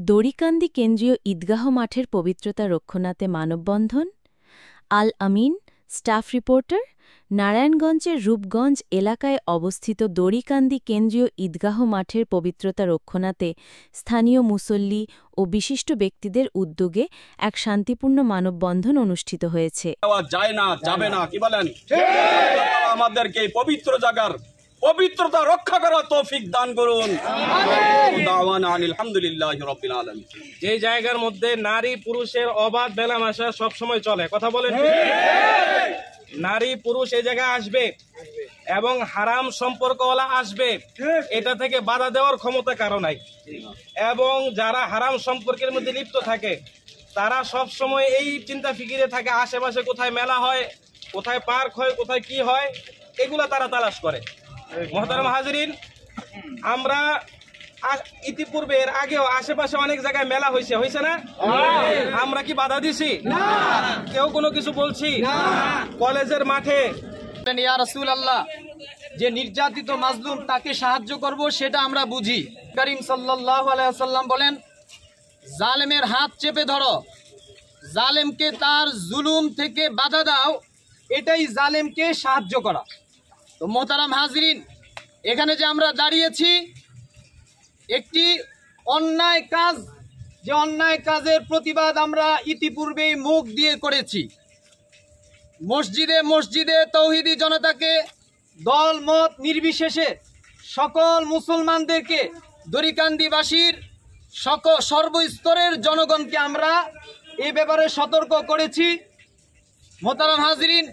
দড়িকান্দি কেন্দ্রীয় ঈদগাহ মাঠের পবিত্রতা রক্ষণাতে মানববন্ধন। আল আমিন, স্টাফ রিপোর্টার। নারায়ণগঞ্জের রূপগঞ্জ এলাকায় অবস্থিত দড়িকান্দি কেন্দ্রীয় ঈদগাহ মাঠের পবিত্রতা রক্ষণাতে স্থানীয় মুসল্লি ও বিশিষ্ট ব্যক্তিদের উদ্যোগে এক শান্তিপূর্ণ মানববন্ধন অনুষ্ঠিত হয়েছে। আমাদেরকে পবিত্র জায়গার পবিত্রতা রক্ষা করার তৌফিক দান করুন। আলহামদুলিল্লাহি রাব্বিল আলামিন। যে জায়গার মধ্যে নারী পুরুষের অবাধ মেলামেশা সব সময় চলে, কথা বলেন, নারী পুরুষ এই জায়গায় আসবে এবং হারাম সম্পর্কওয়ালা আসবে, এটা থেকে বাধা দেওয়ার ক্ষমতা কারো নাই। এবং যারা হারাম সম্পর্কের মধ্যে লিপ্ত থাকে তারা সব সময় এই চিন্তা ফিকিরে থাকে আশেপাশে কোথায় মেলা হয়, কোথায় পার্ক হয়, কোথায় কি হয়, এগুলা তারা তালাশ করে। মুহতারাম হাজিরিন, আমরা ইতিপূর্বে এর আগেও আশেপাশে অনেক জায়গায় মেলা হয়েছে না? আমরা কি বাধা দিছি? কেউ কোনো কিছু বলছি? কলেজের মাঠে ইয়া রাসূলুল্লাহ, যে নির্যাতিত মাজলুম তাকে সাহায্য করব সেটা আমরা বুঝি। করিম সাল্লাল্লাহু আলাইহি ওয়াসাল্লাম বলেন, জালেমের হাত চেপে ধরো, জালেমকে তার জুলুম থেকে বাধা দাও, এটাই জালেমকে সাহায্য করা। তো মোহতারাম হাজিরিন, এখানে যে আমরা দাঁড়িয়েছি একটি অন্যায় কাজ, যে অন্যায় কাজের প্রতিবাদ আমরা ইতিপূর্বেই মুখ দিয়ে করেছি। মসজিদে মসজিদে তৌহিদি জনতাকে দল মত নির্বিশেষে সকল মুসলমানদেরকে, দড়িকান্দিবাসীর সর্বস্তরের জনগণকে আমরা এই ব্যাপারে সতর্ক করেছি। মোহতারাম হাজিরিন,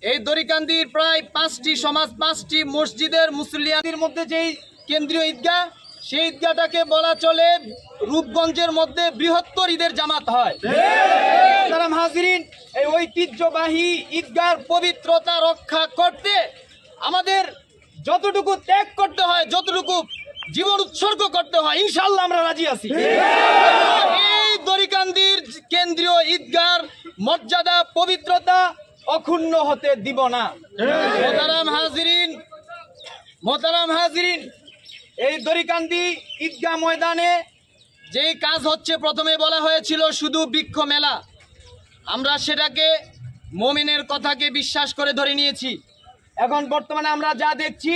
এই দড়িকান্দির প্রায় 5টি মসজিদের মুসল্লিয়াদের মধ্যে যেই কেন্দ্রীয় ঈদগাহ, সেই ঈদগাহটাকে বলা চলে রূপগঞ্জের মধ্যে বৃহত্তর ঈদের জামাত হয়। মোহতারাম হাজিরিন, এই ঐতিহ্যবাহী ঈদগাহর পবিত্রতা রক্ষা করতে আমাদের যতটুকু ত্যাগ করতে হয়, যতটুকু জীবন উৎসর্গ করতে হয়, ইনশাআল্লাহ আমরা রাজি আছি। এই দড়িকান্দির কেন্দ্রীয় ঈদগাহর মর্যাদা পবিত্রতা অক্ষুণ্ণ হতে দিব না। মোহতারাম হাজিরিন, এই দড়িকান্দি ঈদগাহ ময়দানে যেই কাজ হচ্ছে, প্রথমে বলা হয়েছিল শুধু বৃক্ষ মেলা, আমরা সেটাকে মুমিনের কথাকে বিশ্বাস করে ধরে নিয়েছি। এখন বর্তমানে আমরা যা দেখছি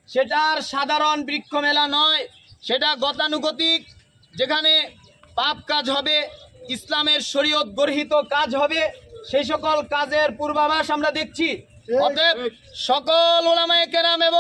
সেটা আর সাধারণ বৃক্ষ মেলা নয়, সেটা গতানুগতিক, যেখানে পাপ কাজ হবে, ইসলামের শরীয়ত গর্হিত কাজ হবে, সেই সকল কাজের পূর্বাভাস আমরা দেখছি। অতএব সকল উলামায়ে কেরাম এবং